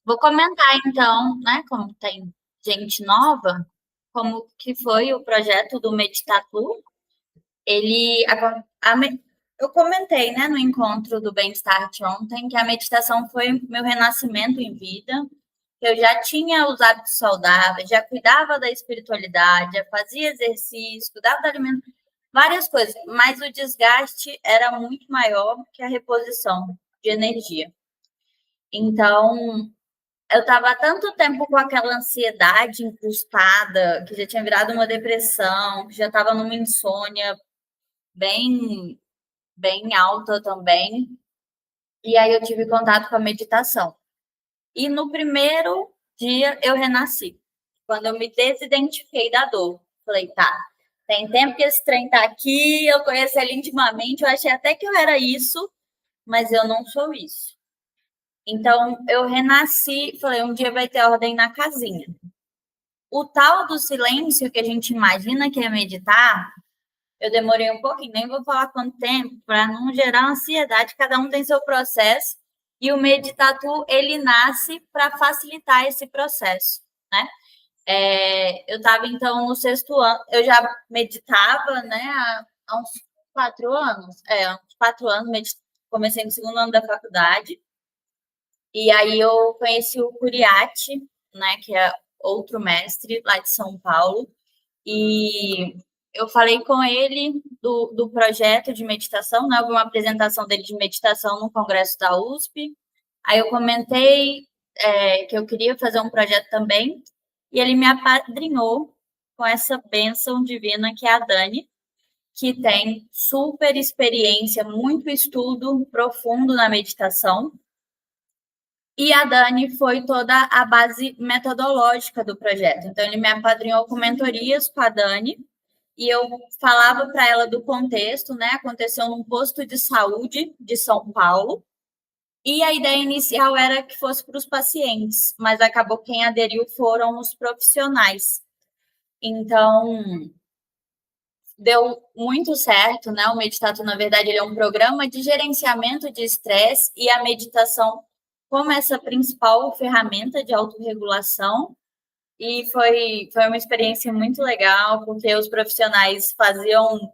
Vou comentar então, né, como tem gente nova, como que foi o projeto do Meditatu. Ele, eu comentei, né, no encontro do Bem-Estar de ontem, que a meditação foi meu renascimento em vida. Eu já tinha os hábitos saudáveis, já cuidava da espiritualidade, já fazia exercício, cuidava da alimentação, várias coisas, mas o desgaste era muito maior que a reposição de energia. Então, eu estava há tanto tempo com aquela ansiedade incrustada, que já tinha virado uma depressão, que já estava numa insônia bem, bem alta também. E aí eu tive contato com a meditação. E no primeiro dia eu renasci. Quando eu me desidentifiquei da dor. Falei, tá, tem tempo que esse trem tá aqui, eu conheço ele intimamente, eu achei até que eu era isso, mas eu não sou isso. Então, eu renasci, falei, um dia vai ter ordem na casinha. O tal do silêncio que a gente imagina que é meditar, eu demorei um pouquinho, nem vou falar quanto tempo, para não gerar ansiedade, cada um tem seu processo, e o Meditatu, ele nasce para facilitar esse processo, né? Eu estava, então, no sexto ano, eu já meditava, né, há uns 4 anos, há uns 4 anos, comecei no segundo ano da faculdade, e aí eu conheci o Curiati, né, que é outro mestre lá de São Paulo, e eu falei com ele do projeto de meditação, né? Houve uma apresentação dele de meditação no congresso da USP. Aí eu comentei que eu queria fazer um projeto também, e ele me apadrinhou com essa bênção divina que é a Dani, que tem super experiência, muito estudo profundo na meditação. E a Dani foi toda a base metodológica do projeto. Então, ele me apadrinhou com mentorias com a Dani, e eu falava para ela do contexto, né? Aconteceu num posto de saúde de São Paulo, e a ideia inicial era que fosse para os pacientes, mas acabou quem aderiu foram os profissionais. Então, deu muito certo, né? O Meditato, na verdade, ele é um programa de gerenciamento de estresse e a meditação como essa principal ferramenta de autorregulação. E foi uma experiência muito legal, porque os profissionais faziam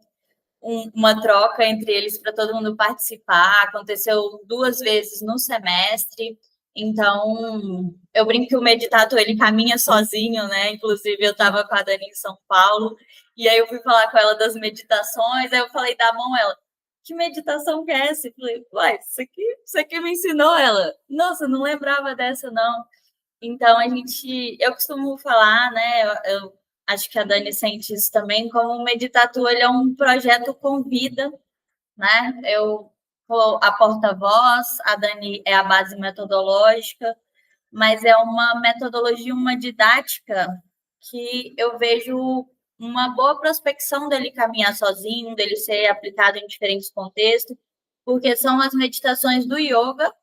uma troca entre eles para todo mundo participar. Aconteceu 2 vezes no semestre. Então, eu brinco que o Meditato, ele caminha sozinho, né? Inclusive, eu estava com a Dani em São Paulo, e aí eu fui falar com ela das meditações, aí eu falei da mão, ela, que meditação que é essa? Eu falei, uai, isso aqui me ensinou ela. Nossa, não lembrava dessa, não. Então, eu costumo falar, né, eu acho que a Dani sente isso também, como o Meditatu, ele é um projeto com vida, né? Eu sou a porta-voz, a Dani é a base metodológica, mas é uma metodologia, uma didática que eu vejo uma boa prospecção dele caminhar sozinho, dele ser aplicado em diferentes contextos, porque são as meditações do yoga,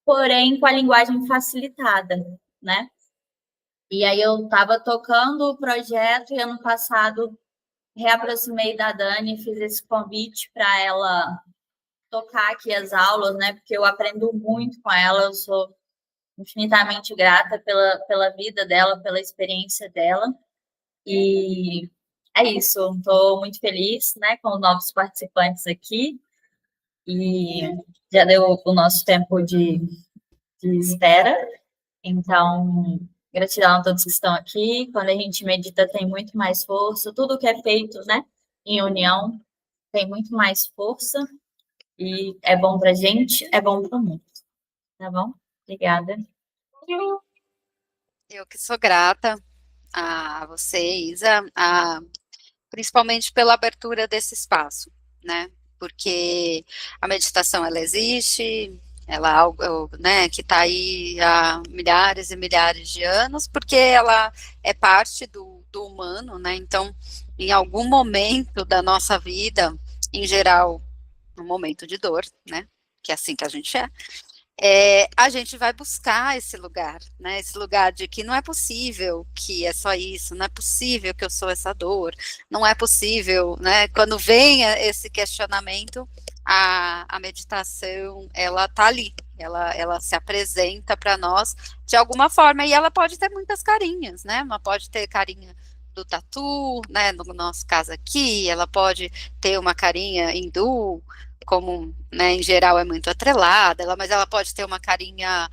porém com a linguagem facilitada, né? E aí eu estava tocando o projeto e ano passado reaproximei da Dani, fiz esse convite para ela tocar aqui as aulas, né? Porque eu aprendo muito com ela, eu sou infinitamente grata pela vida dela, pela experiência dela. E é isso, estou muito feliz, né, com os novos participantes aqui. E já deu o nosso tempo de espera. Então, gratidão a todos que estão aqui. Quando a gente medita, tem muito mais força. Tudo que é feito, né, em união, tem muito mais força. E é bom para a gente, é bom para o mundo. Tá bom? Obrigada. Eu que sou grata a você, Isa, principalmente pela abertura desse espaço, né? Porque a meditação, ela existe, ela é algo, né, que está aí há milhares e milhares de anos, porque ela é parte do humano, né? Então, em algum momento da nossa vida, em geral, um momento de dor, né? Que é assim que a gente a gente vai buscar esse lugar, né? Esse lugar de que não é possível que é só isso, não é possível que eu sou essa dor, não é possível, né? Quando vem esse questionamento, a meditação, ela tá ali, ela se apresenta para nós de alguma forma, e ela pode ter muitas carinhas, né? Ela pode ter carinha do tatu, né? No nosso caso aqui, ela pode ter uma carinha hindu, como, né, em geral é muito atrelada, mas ela pode ter uma carinha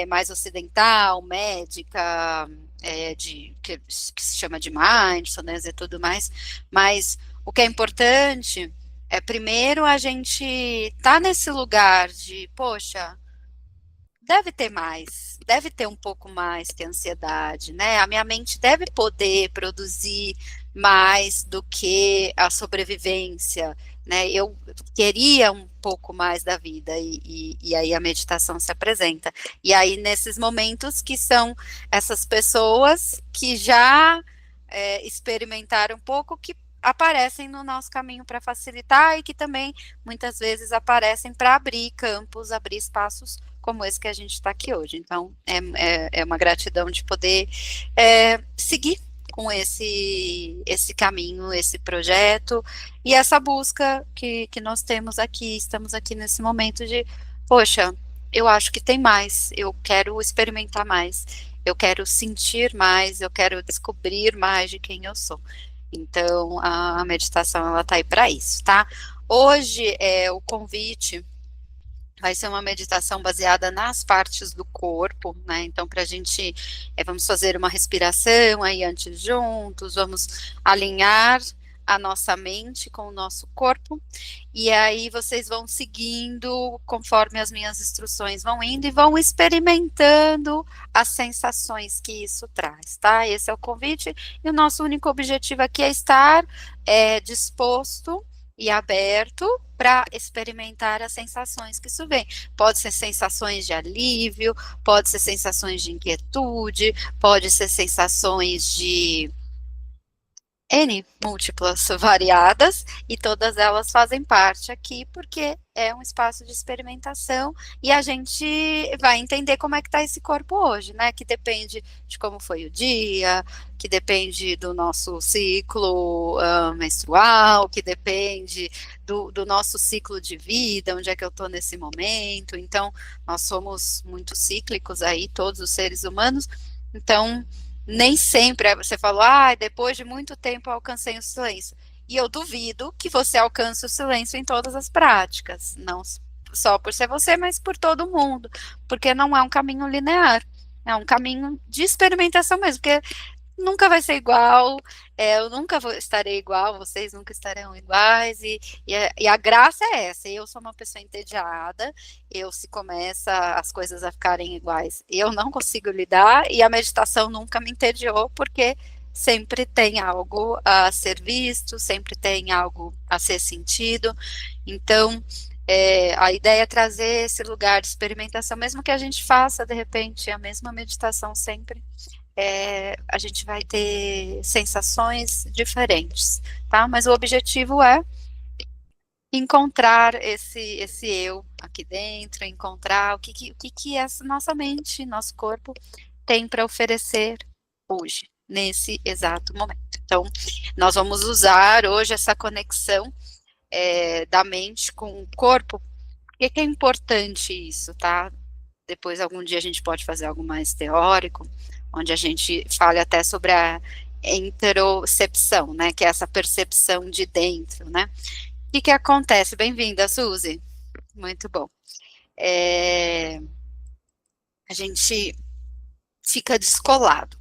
mais ocidental, médica, que se chama de mindfulness e tudo mais, mas o que é importante é primeiro a gente tá nesse lugar de, poxa, deve ter mais, deve ter um pouco mais que ansiedade, né? A minha mente deve poder produzir mais do que a sobrevivência, né? Eu queria um pouco mais da vida e aí a meditação se apresenta. E aí nesses momentos que são essas pessoas que já experimentaram um pouco, que aparecem no nosso caminho para facilitar e que também muitas vezes aparecem para abrir campos, abrir espaços como esse que a gente está aqui hoje. Então, é uma gratidão de poder seguir com esse caminho, esse projeto e essa busca que nós temos aqui, estamos aqui nesse momento de, poxa, eu acho que tem mais, eu quero experimentar mais, eu quero sentir mais, eu quero descobrir mais de quem eu sou. Então, a meditação, ela tá aí para isso, tá? Hoje, o convite vai ser uma meditação baseada nas partes do corpo, né? Então, para a gente, vamos fazer uma respiração aí antes juntos, vamos alinhar a nossa mente com o nosso corpo, e aí vocês vão seguindo conforme as minhas instruções vão indo e vão experimentando as sensações que isso traz, tá? Esse é o convite, e o nosso único objetivo aqui é estar disposto e aberto para experimentar as sensações que isso vem. Pode ser sensações de alívio, pode ser sensações de inquietude, pode ser sensações de N múltiplas variadas, e todas elas fazem parte aqui, porque é um espaço de experimentação, e a gente vai entender como é que está esse corpo hoje, né, que depende de como foi o dia, que depende do nosso ciclo menstrual, que depende do nosso ciclo de vida, onde é que eu estou nesse momento. Então, nós somos muito cíclicos aí, todos os seres humanos, então nem sempre você falou, depois de muito tempo eu alcancei o silêncio. E eu duvido que você alcance o silêncio em todas as práticas, não só por ser você, mas por todo mundo, porque não é um caminho linear, é um caminho de experimentação mesmo, porque nunca vai ser igual, eu nunca estarei igual, vocês nunca estarão iguais, e a graça é essa, eu sou uma pessoa entediada, se começa as coisas a ficarem iguais, eu não consigo lidar, e a meditação nunca me entediou, porque sempre tem algo a ser visto, sempre tem algo a ser sentido, então a ideia é trazer esse lugar de experimentação, mesmo que a gente faça, de repente, a mesma meditação sempre, a gente vai ter sensações diferentes, tá? Mas o objetivo é encontrar esse eu aqui dentro, encontrar o que essa nossa mente, nosso corpo tem para oferecer hoje, nesse exato momento. Então, nós vamos usar hoje essa conexão da mente com o corpo. Por que é importante isso, tá? Depois, algum dia, a gente pode fazer algo mais teórico, onde a gente fale até sobre a interocepção, né, que é essa percepção de dentro, né. O que acontece? Bem-vinda, Suzy. Muito bom. A gente fica descolado,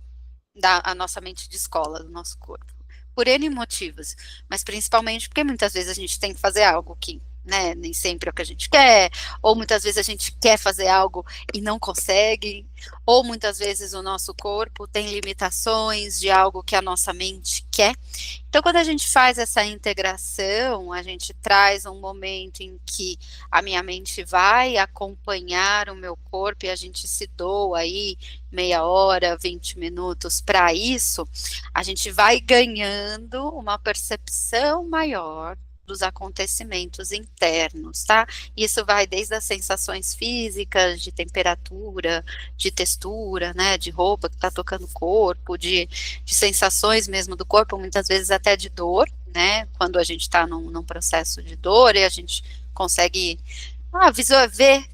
a nossa mente descola do nosso corpo, por N motivos, mas principalmente porque muitas vezes a gente tem que fazer algo que, né, nem sempre é o que a gente quer, ou muitas vezes a gente quer fazer algo e não consegue, ou muitas vezes o nosso corpo tem limitações de algo que a nossa mente quer. Então, quando a gente faz essa integração, a gente traz um momento em que a minha mente vai acompanhar o meu corpo e a gente se doa aí meia hora, 20 minutos para isso, a gente vai ganhando uma percepção maior dos acontecimentos internos, tá? Isso vai desde as sensações físicas, de temperatura, de textura, né, de roupa que tá tocando o corpo, de sensações mesmo do corpo, muitas vezes até de dor, né, quando a gente tá num processo de dor e a gente consegue ver,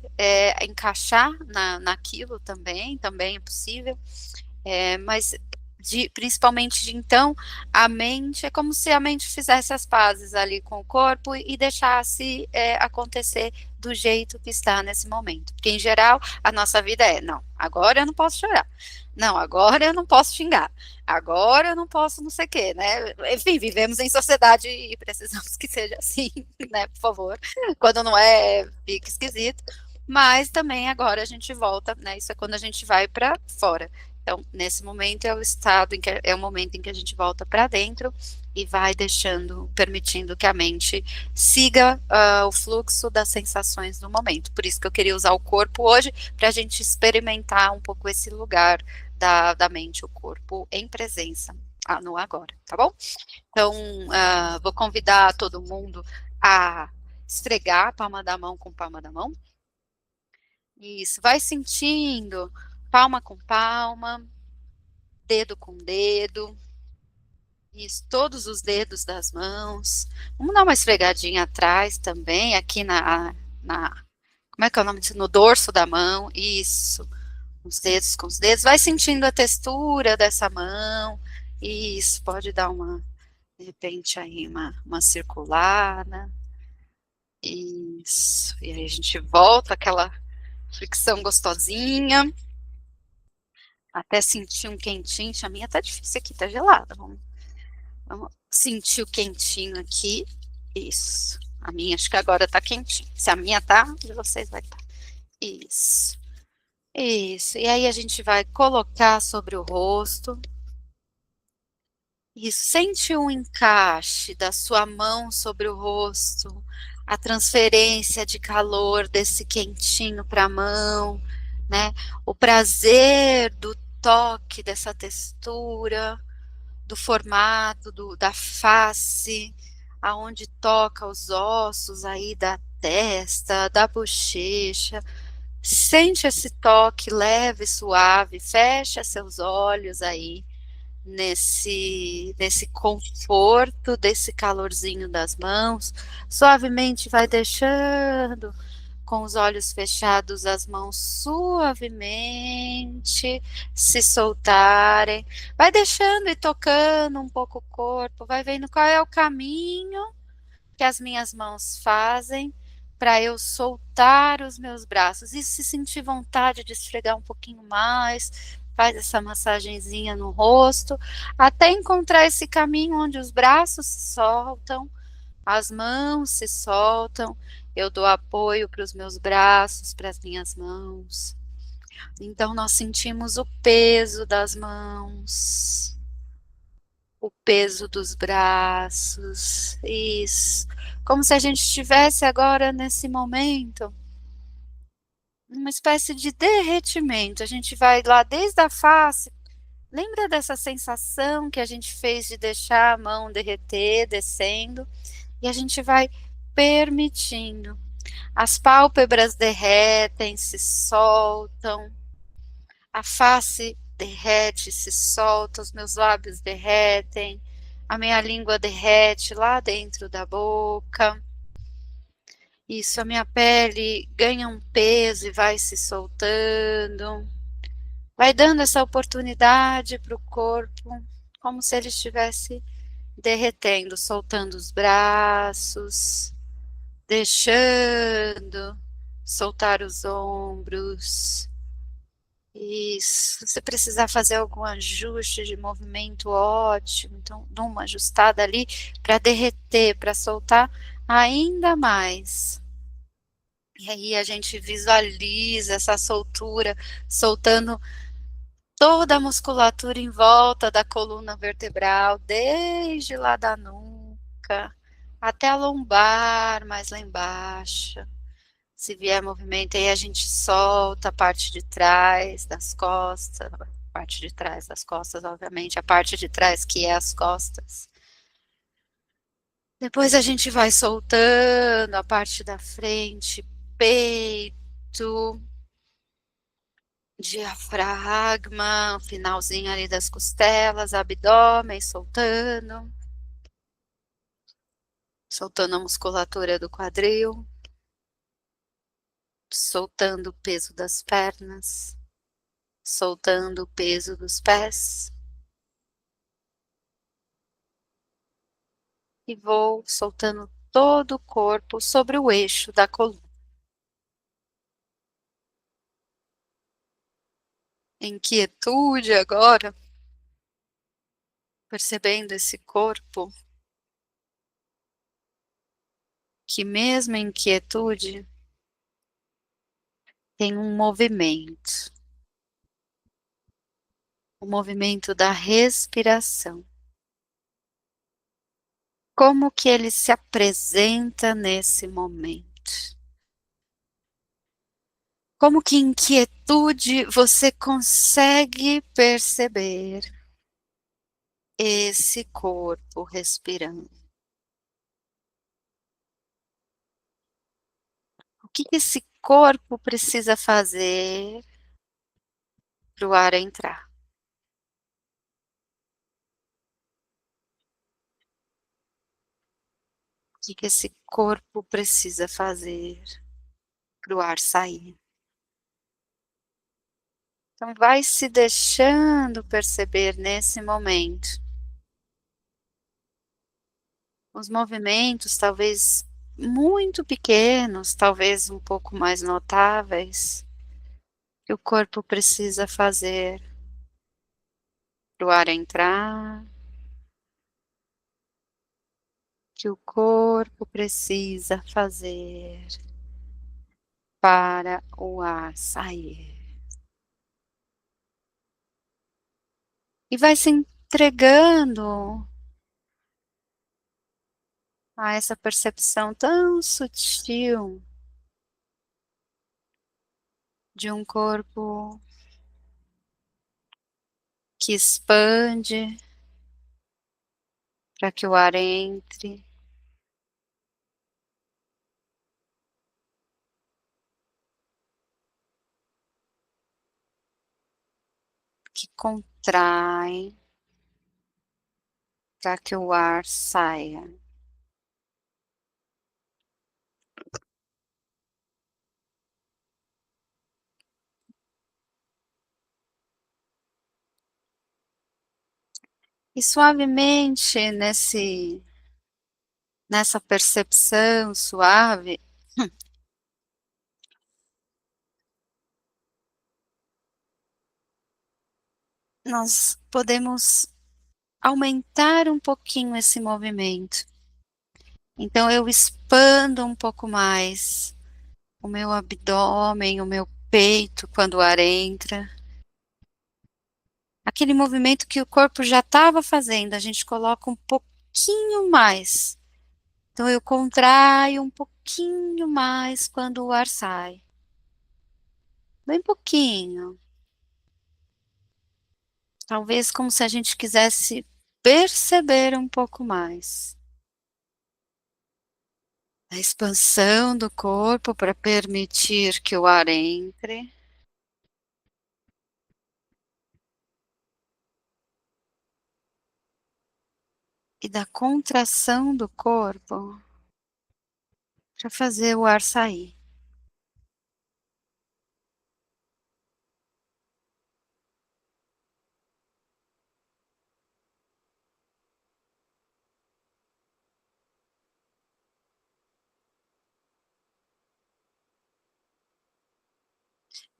encaixar naquilo também é possível. Mas principalmente de então, a mente é como se a mente fizesse as pazes ali com o corpo e deixasse acontecer do jeito que está nesse momento. Porque, em geral, a nossa vida não, agora eu não posso chorar. Não, agora eu não posso xingar. Agora eu não posso não sei o quê, né? Enfim, vivemos em sociedade e precisamos que seja assim, né? Por favor. Quando não fica esquisito. Mas também agora a gente volta, né? Isso é quando a gente vai para fora. Então, nesse momento é o momento em que a gente volta para dentro e vai permitindo que a mente siga o fluxo das sensações do momento. Por isso que eu queria usar o corpo hoje, para a gente experimentar um pouco esse lugar da mente, o corpo em presença, no agora, tá bom? Então, vou convidar todo mundo a esfregar a palma da mão com palma da mão. Isso, vai sentindo palma com palma, dedo com dedo, isso, todos os dedos das mãos. Vamos dar uma esfregadinha atrás também, aqui como é que é o nome disso? No dorso da mão, isso, os dedos com os dedos, vai sentindo a textura dessa mão, isso, pode dar de repente aí uma circulada, isso, e aí a gente volta aquela fricção gostosinha, até sentir um quentinho. A minha tá difícil aqui, tá gelada. Vamos sentir o quentinho aqui. Isso. A minha acho que agora tá quentinha. Se a minha tá, de vocês vai estar. Isso. Isso. E aí a gente vai colocar sobre o rosto. Isso. Sente um encaixe da sua mão sobre o rosto. A transferência de calor desse quentinho para a mão, né? O prazer do toque dessa textura, do formato, da face, aonde toca os ossos aí da testa, da bochecha. Sente esse toque leve, suave, fecha seus olhos aí nesse conforto, desse calorzinho das mãos. Suavemente vai deixando com os olhos fechados, as mãos suavemente se soltarem. Vai deixando e tocando um pouco o corpo, vai vendo qual é o caminho que as minhas mãos fazem para eu soltar os meus braços. E se sentir vontade de esfregar um pouquinho mais, faz essa massagenzinha no rosto, até encontrar esse caminho onde os braços se soltam, as mãos se soltam, eu dou apoio para os meus braços, para as minhas mãos. Então, nós sentimos o peso das mãos, o peso dos braços, isso. Como se a gente estivesse agora, nesse momento, uma espécie de derretimento. A gente vai lá desde a face. Lembra dessa sensação que a gente fez de deixar a mão derreter, descendo? E a gente vai permitindo. As pálpebras derretem, se soltam, a face derrete, se solta, os meus lábios derretem, a minha língua derrete lá dentro da boca. Isso, a minha pele ganha um peso e vai se soltando. Vai dando essa oportunidade para o corpo, como se ele estivesse derretendo, soltando os braços, deixando soltar os ombros. Isso, se precisar fazer algum ajuste de movimento, ótimo. Então, dá uma ajustada ali para derreter, para soltar ainda mais. E aí a gente visualiza essa soltura, soltando toda a musculatura em volta da coluna vertebral, desde lá da nuca até a lombar, mais lá embaixo. Se vier movimento, aí a gente solta a parte de trás das costas, obviamente, a parte de trás que é as costas. Depois a gente vai soltando a parte da frente, peito, diafragma, finalzinho ali das costelas, abdômen, soltando a musculatura do quadril. soltando o peso das pernas, soltando o peso dos pés. E vou soltando todo o corpo sobre o eixo da coluna. Em quietude agora, percebendo esse corpo, que mesmo em quietude, tem um movimento. O movimento da respiração. Como que ele se apresenta nesse momento? Como que em quietude você consegue perceber esse corpo respirando? O que esse corpo precisa fazer para o ar entrar? O que esse corpo precisa fazer para o ar sair? Então vai se deixando perceber nesse momento os movimentos, talvez muito pequenos, talvez um pouco mais notáveis, que o corpo precisa fazer para o ar entrar, que o corpo precisa fazer para o ar sair. E vai se entregando a essa percepção tão sutil de um corpo que expande para que o ar entre, que contrai para que o ar saia. E suavemente nessa percepção suave, nós podemos aumentar um pouquinho esse movimento. Então eu expando um pouco mais o meu abdômen, o meu peito quando o ar entra. Aquele movimento que o corpo já estava fazendo, a gente coloca um pouquinho mais. Então eu contraio um pouquinho mais quando o ar sai. Bem pouquinho. Talvez como se a gente quisesse perceber um pouco mais. A expansão do corpo para permitir que o ar entre. E da contração do corpo para fazer o ar sair.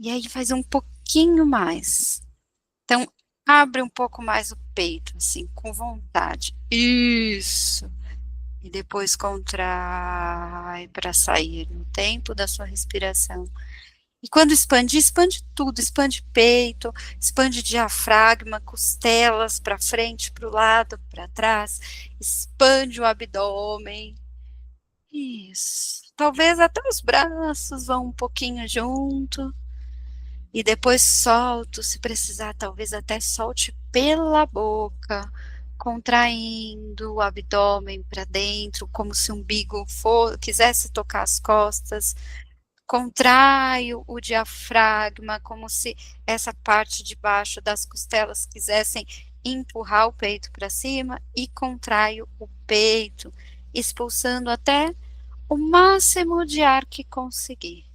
E aí faz um pouquinho mais. Então, abre um pouco mais o peito, assim, com vontade. Isso. E depois contrai para sair no tempo da sua respiração. E quando expandir, expande tudo, expande peito, expande diafragma, costelas para frente, para o lado, para trás, expande o abdômen. Isso. Talvez até os braços vão um pouquinho junto. E depois solto, se precisar, talvez até solte pela boca, contraindo o abdômen para dentro, como se o umbigo quisesse tocar as costas. Contrai o diafragma, como se essa parte de baixo das costelas quisessem empurrar o peito para cima, e contrai o peito, expulsando até o máximo de ar que conseguir.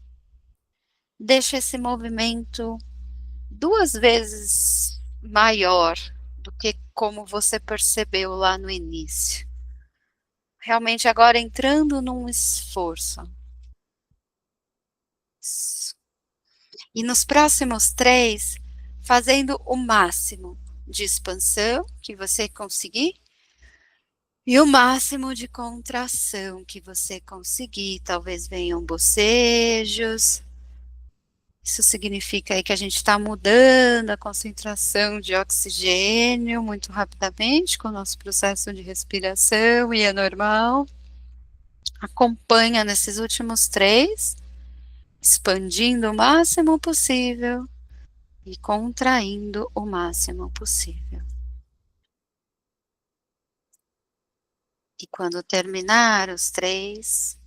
deixa esse movimento 2 vezes maior do que como você percebeu lá no início. Realmente agora entrando num esforço. Isso. E nos próximos 3, fazendo o máximo de expansão que você conseguir e o máximo de contração que você conseguir. Talvez venham bocejos. Isso significa aí que a gente está mudando a concentração de oxigênio muito rapidamente com o nosso processo de respiração e é normal. Acompanha nesses últimos 3, expandindo o máximo possível e contraindo o máximo possível. E quando terminar os 3,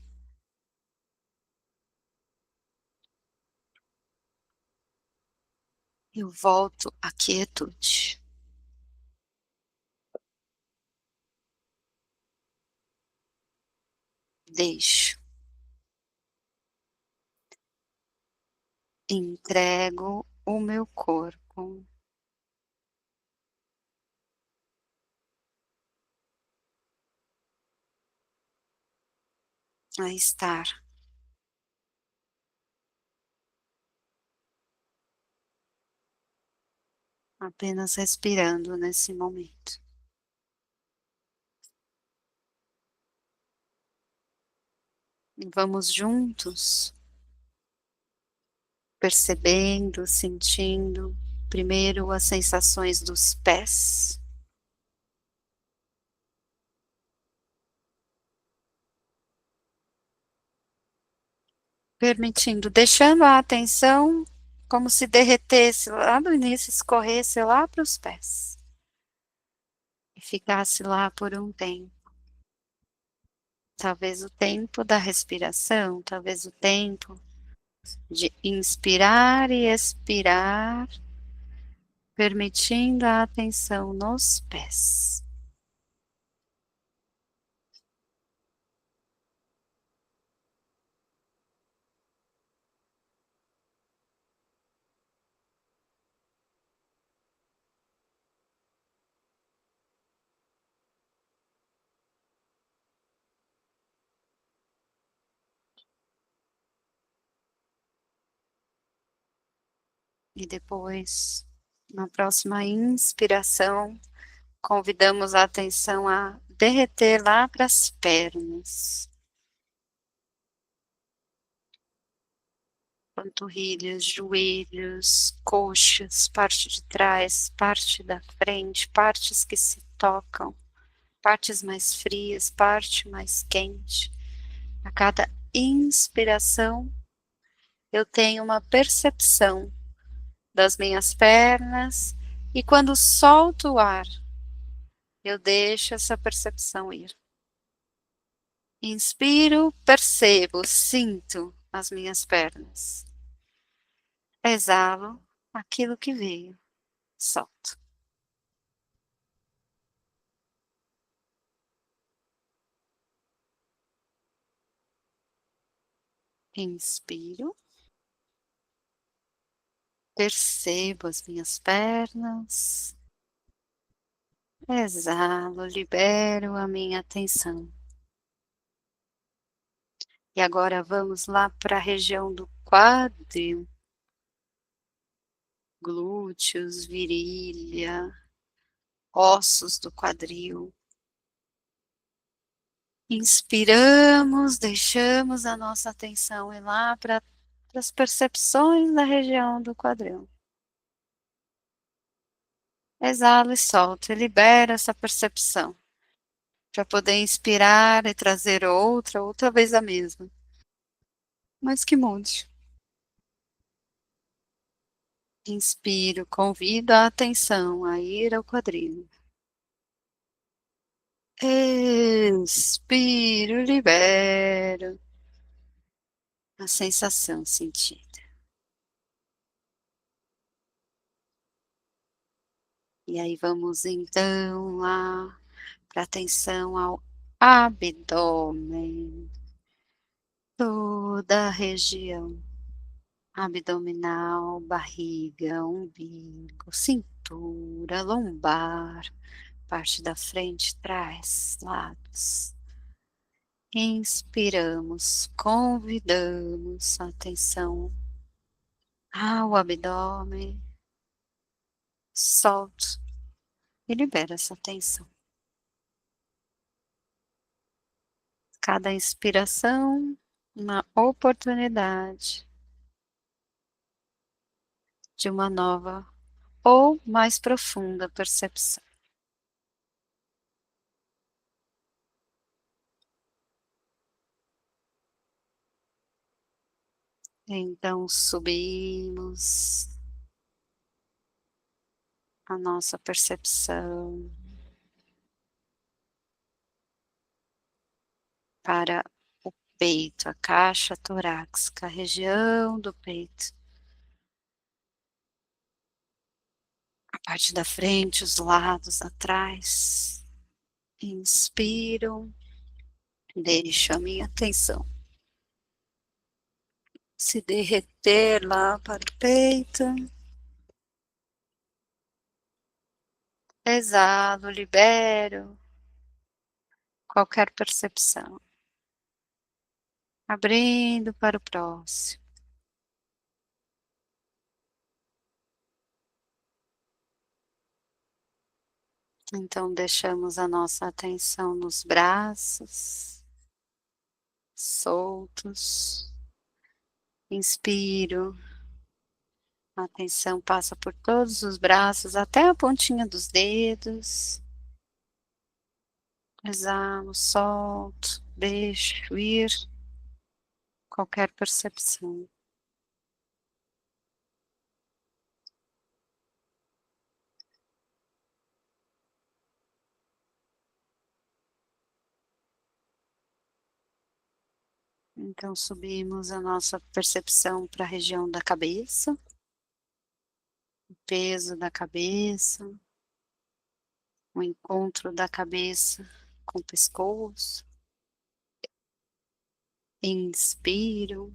eu volto à quietude. Deixo. Entrego o meu corpo a estar apenas respirando nesse momento. E vamos juntos percebendo, sentindo primeiro as sensações dos pés. Permitindo, deixando a atenção como se derretesse lá no início, escorresse lá para os pés. E ficasse lá por um tempo. Talvez o tempo da respiração, talvez o tempo de inspirar e expirar, permitindo a atenção nos pés. E depois, na próxima inspiração, convidamos a atenção a derreter lá para as pernas. Panturrilhas, joelhos, coxas, parte de trás, parte da frente, partes que se tocam, partes mais frias, parte mais quente. A cada inspiração, eu tenho uma percepção das minhas pernas e quando solto o ar, eu deixo essa percepção ir. Inspiro, percebo, sinto as minhas pernas. Exalo aquilo que veio, solto. Inspiro, percebo as minhas pernas. Exalo, libero a minha atenção. E agora vamos lá para a região do quadril, glúteos, virilha, ossos do quadril. Inspiramos, deixamos a nossa atenção ir lá para as percepções da região do quadril. Exala e solta, e libera essa percepção, para poder inspirar e trazer outra vez a mesma, mas que mude. Inspiro, convido a atenção a ir ao quadril. Expiro, libero a sensação sentida. E aí vamos então lá para atenção ao abdômen, toda a região abdominal, barriga, umbigo, cintura, lombar, parte da frente, trás, lados. Inspiramos, convidamos a atenção ao abdômen, solto e libera essa tensão. Cada inspiração, uma oportunidade de uma nova ou mais profunda percepção. Então subimos a nossa percepção para o peito, a caixa torácica, a região do peito, a parte da frente, os lados, atrás. Inspiro, deixo a minha atenção se derreter lá para o peito. Exalo, libero qualquer percepção, abrindo para o próximo. Então deixamos a nossa atenção nos braços, soltos. Inspiro, a atenção passa por todos os braços, até a pontinha dos dedos. Exalo, solto, deixo ir qualquer percepção. Então subimos a nossa percepção para a região da cabeça, o peso da cabeça, o encontro da cabeça com o pescoço. Inspiro,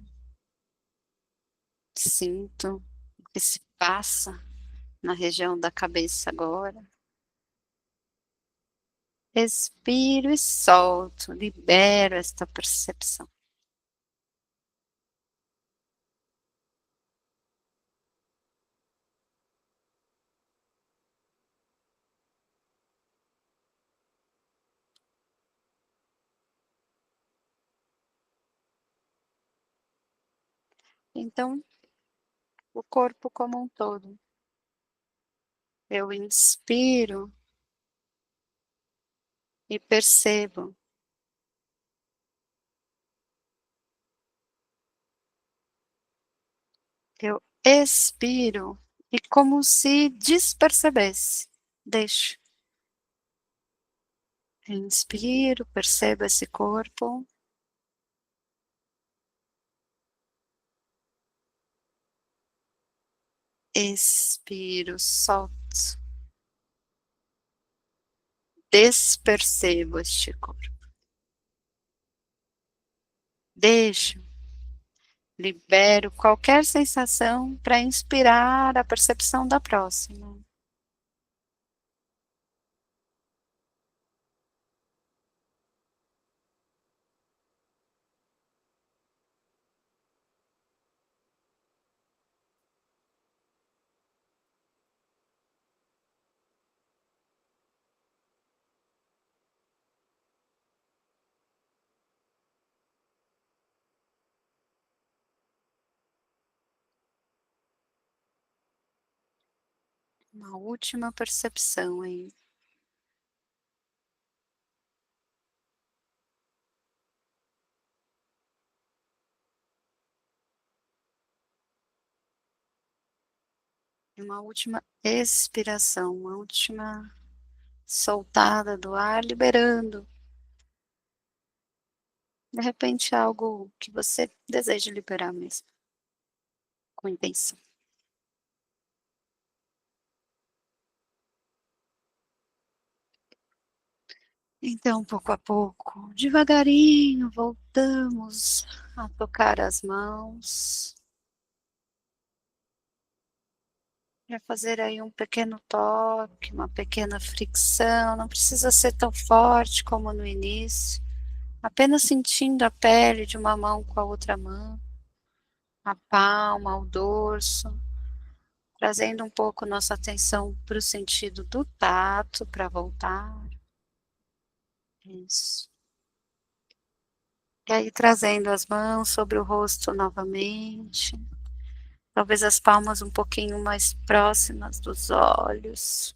sinto o que se passa na região da cabeça agora. Expiro e solto, libero esta percepção. Então, o corpo como um todo. Eu inspiro e percebo. Eu expiro e como se despercebesse, deixo. Inspiro, percebo esse corpo. Expiro, solto. Despercebo este corpo. Deixo. Libero qualquer sensação para inspirar a percepção da próxima. Uma última percepção aí. Uma última expiração, uma última soltada do ar, liberando. De repente, algo que você deseja liberar mesmo, com intenção. Então, pouco a pouco, devagarinho, voltamos a tocar as mãos. para fazer aí um pequeno toque, uma pequena fricção, não precisa ser tão forte como no início, apenas sentindo a pele de uma mão com a outra mão, a palma, o dorso, trazendo um pouco nossa atenção para o sentido do tato, para voltar. Isso. E aí trazendo as mãos sobre o rosto novamente. Talvez as palmas um pouquinho mais próximas dos olhos.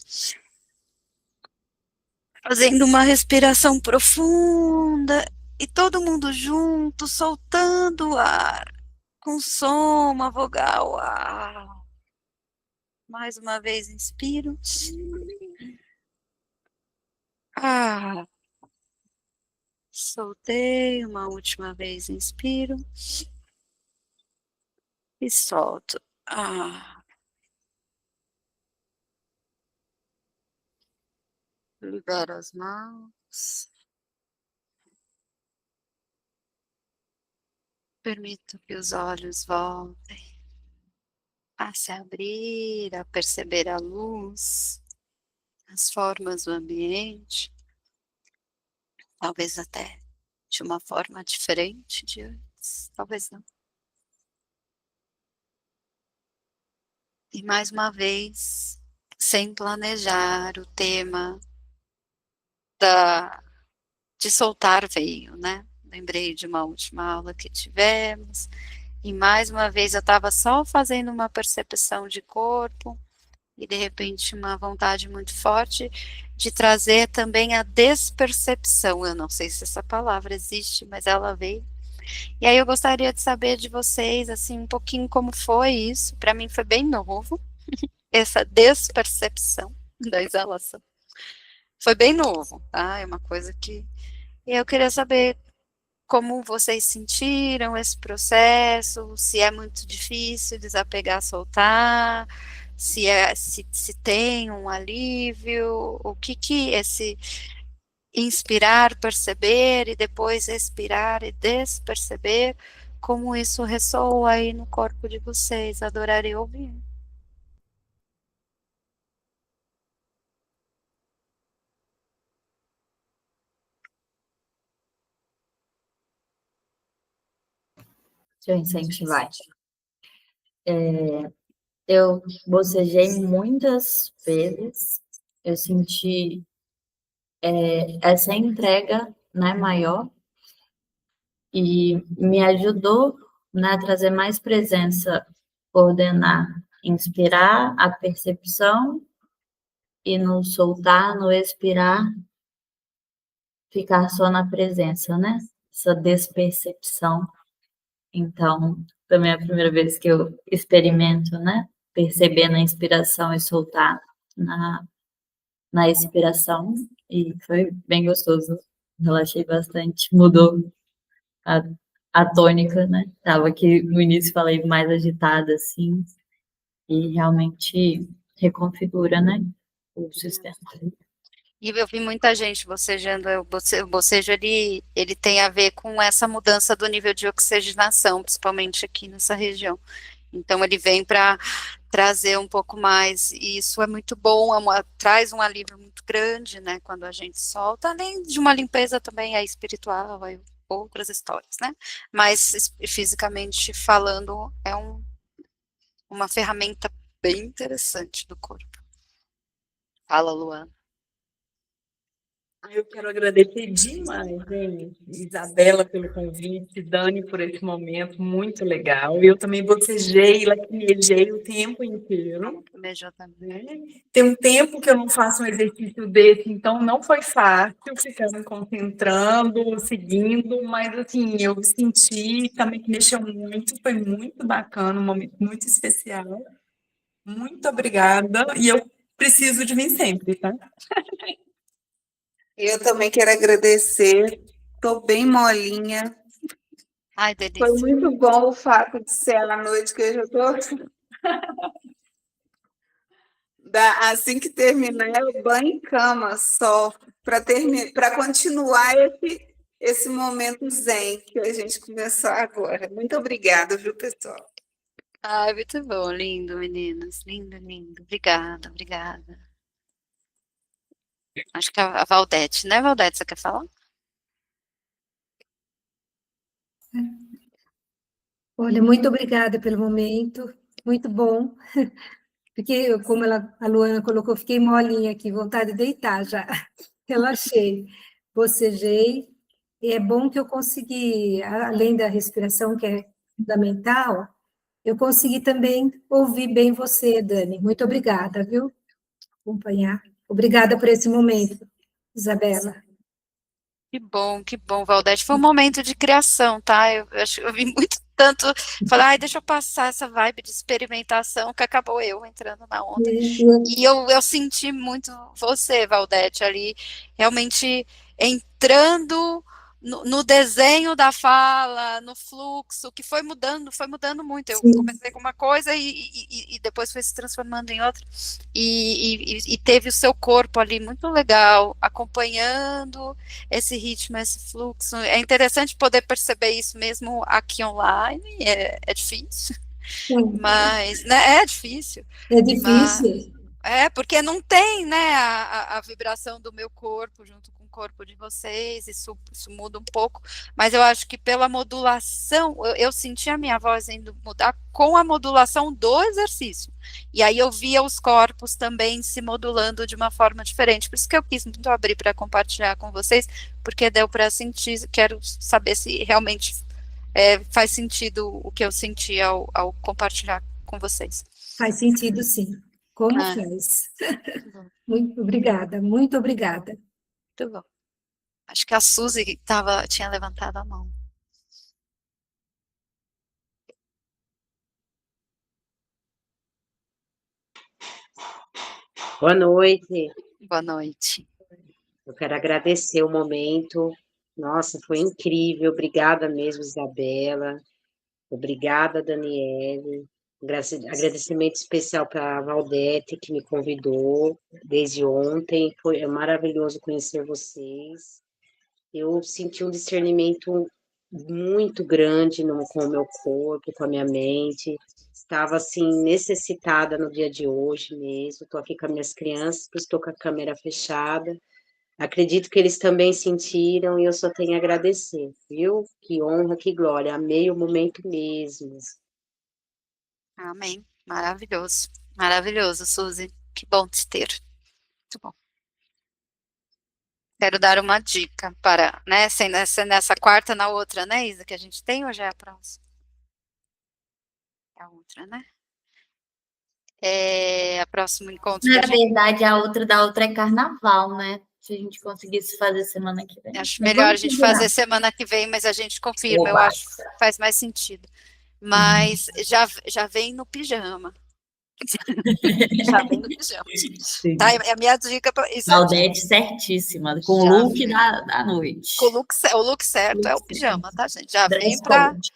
Fazendo uma respiração profunda e todo mundo junto, soltando o ar, com som, uma vogal. Mais uma vez, inspiro. Soltei, uma última vez, inspiro. E solto. Libero as mãos. Permito que os olhos voltem a se abrir, a perceber a luz, as formas do ambiente, talvez até de uma forma diferente de antes, talvez não. E mais uma vez, sem planejar, o tema de soltar veio, né? Lembrei de uma última aula que tivemos, e mais uma vez eu estava só fazendo uma percepção de corpo, e de repente uma vontade muito forte de trazer também a despercepção. Eu não sei se essa palavra existe, mas ela veio. E aí eu gostaria de saber de vocês, assim, um pouquinho como foi isso. Para mim foi bem novo, essa despercepção da exalação. Foi bem novo, tá? É uma coisa que... E eu queria saber como vocês sentiram esse processo, se é muito difícil desapegar, soltar, se tem um alívio, o que esse inspirar, perceber e depois expirar e desperceber, como isso ressoa aí no corpo de vocês, adoraria ouvir. Deixa eu incentivar. Eu bocejei muitas vezes, eu senti essa entrega, né, maior, e me ajudou, né, a trazer mais presença, coordenar, inspirar a percepção e no soltar, no expirar, ficar só na presença, né? Essa despercepção. Então, também é a primeira vez que eu experimento, né? Perceber na inspiração e soltar na expiração. E foi bem gostoso. Relaxei bastante. Mudou a, a tônica, né? Tava aqui no início, falei mais agitada, assim. E realmente reconfigura, né? O sistema. E eu vi muita gente bocejando, o bocejo ele tem a ver com essa mudança do nível de oxigenação, principalmente aqui nessa região. Então ele vem para trazer um pouco mais, e isso é muito bom, traz um alívio muito grande, né, quando a gente solta, além de uma limpeza também espiritual, outras histórias, né, mas fisicamente falando, é uma ferramenta bem interessante do corpo. Fala, Luana. Eu quero agradecer demais, gente, Isabela pelo convite, Dani por esse momento muito legal. Eu também bocejei, lacrimejei o tempo inteiro. Beijou também. Tem um tempo que eu não faço um exercício desse, então não foi fácil ficar me concentrando, seguindo, mas assim, eu senti também que mexeu muito, foi muito bacana, um momento muito especial. Muito obrigada, e eu preciso de mim sempre, tá? Eu também quero agradecer, estou bem molinha. Ai, delícia. Foi muito bom o fato de ser à noite, que eu já estou... Assim que terminar, eu banho em cama só, para continuar esse momento zen que a gente começou agora. Muito obrigada, viu, pessoal? Ai, muito bom, lindo, meninas, lindo, lindo. Obrigada, obrigada. Acho que a Valdete, né, Valdete, você quer falar? Olha, muito obrigada pelo momento, muito bom. Fiquei, como a Luana colocou, fiquei molinha aqui, vontade de deitar já. Relaxei, bocejei, e é bom que eu consegui, além da respiração, que é fundamental, eu consegui também ouvir bem você, Dani. Muito obrigada, viu? Acompanhar. Obrigada por esse momento, Isabela. Que bom, Valdete. Foi um momento de criação, tá? Eu acho que eu vi muito tanto, falar, ai, deixa eu passar essa vibe de experimentação, que acabou eu entrando na onda. E eu senti muito você, Valdete, ali, realmente entrando no desenho da fala, no fluxo, que foi mudando muito. Eu comecei com uma coisa e depois foi se transformando em outra. E teve o seu corpo ali muito legal, acompanhando esse ritmo, esse fluxo. É interessante poder perceber isso mesmo aqui online, é difícil, mas, né, é difícil. É difícil. Porque não tem, né, a vibração do meu corpo junto com o corpo de vocês, isso muda um pouco, mas eu acho que pela modulação, eu senti a minha voz indo mudar com a modulação do exercício, e aí eu via os corpos também se modulando de uma forma diferente, por isso que eu quis muito abrir para compartilhar com vocês, porque deu para sentir, quero saber se realmente faz sentido o que eu senti ao compartilhar com vocês. Faz sentido, sim. Como faz? Muito obrigada, muito obrigada. Muito bom. Acho que a Suzy tinha levantado a mão. Boa noite. Boa noite. Eu quero agradecer o momento. Nossa, foi incrível. Obrigada mesmo, Isabela. Obrigada, Daniele. Agradecimento especial para a Valdete, que me convidou desde ontem. Foi maravilhoso conhecer vocês. Eu senti um discernimento muito grande com o meu corpo, com a minha mente. Estava, assim, necessitada no dia de hoje mesmo. Estou aqui com as minhas crianças, estou com a câmera fechada. Acredito que eles também sentiram e eu só tenho a agradecer, viu? Que honra, que glória. Amei o momento mesmo. Amém. Maravilhoso. Maravilhoso, Suzy. Que bom te ter. Muito bom. Quero dar uma dica para, né, ser nessa quarta, na outra, né, Isa, que a gente tem, ou já é a próxima? É a outra, né? A próximo encontro que Na verdade, a outra da outra é carnaval, né? Se a gente conseguisse fazer semana que vem. acho Mas melhor a vamos gente combinar. fazer semana que vem, mas a gente confirma, eu Oba. acho que faz mais sentido. Mas já vem no pijama. Já vem no pijama. Sim. Tá? É a minha dica para isso. Valdete certíssima, com o Já look vem. da noite. O look certo é o pijama, tá, gente? Já vem Dress para code.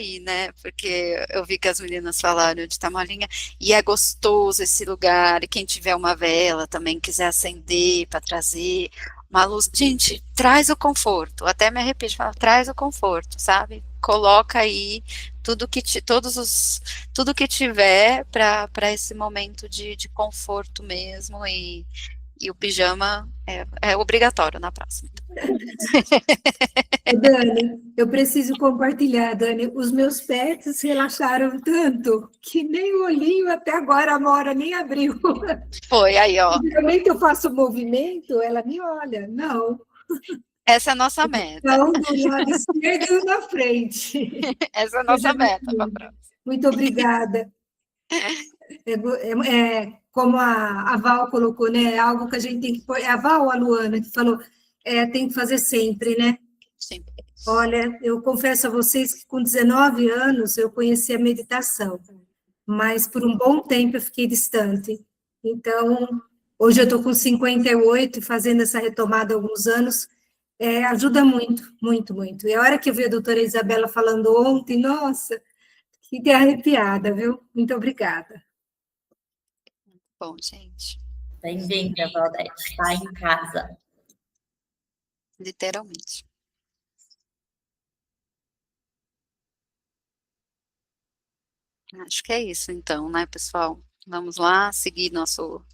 ir, né? Porque eu vi que as meninas falaram de Tamolinha e é gostoso esse lugar. E quem tiver uma vela também quiser acender para trazer uma luz, gente, traz o conforto. Até me arrepio de falar, traz o conforto, sabe? Coloca aí tudo que tiver para esse momento de conforto mesmo e o pijama é obrigatório na próxima. Dani, eu preciso compartilhar, Dani. Os meus pets relaxaram tanto que nem o olhinho até agora a Mora nem abriu. Foi, aí, ó. Geralmente eu faço movimento, ela me olha. Não. Essa é a nossa meta. Então, do lado esquerdo e na frente. Essa é a nossa meta para a próxima. Muito obrigada. Como a Val colocou, né? É algo que a gente tem que pôr. É a Val ou a Luana que falou, tem que fazer sempre, né? Sim. Olha, eu confesso a vocês que com 19 anos eu conheci a meditação, mas por um bom tempo eu fiquei distante. Então, hoje eu estou com 58 e fazendo essa retomada há alguns anos, ajuda muito, muito, muito. E a hora que eu vi a doutora Isabela falando ontem, nossa, fiquei arrepiada, viu? Muito obrigada. Bom, gente. Bem-vinda, Valdete. Está em casa. Literalmente. Acho que é isso então, né, pessoal? Vamos lá, seguir nosso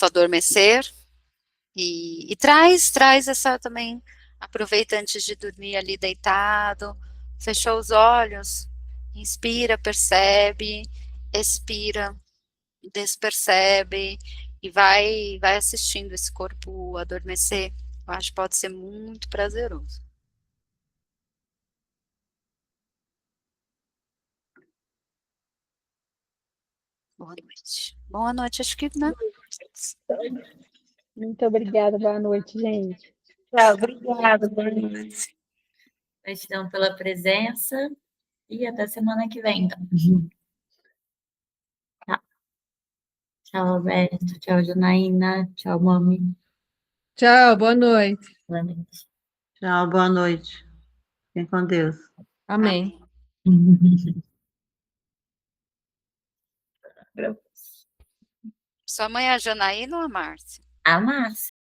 adormecer e traz essa também, aproveita antes de dormir ali deitado, fechou os olhos, inspira, percebe, expira, despercebe e vai assistindo esse corpo adormecer. Eu acho que pode ser muito prazeroso. Boa noite. Boa noite, acho que, né? Muito obrigada, boa noite, gente. Tchau, obrigada, boa noite. Gratidão pela presença e até semana que vem, então. Tchau. Tchau, Alberto. Tchau, Janaína. Tchau, Mami. Tchau, boa noite. Boa noite. Tchau, boa noite. Fiquem com Deus. Amém. Sua mãe é a Janaína ou a Márcia? A Márcia.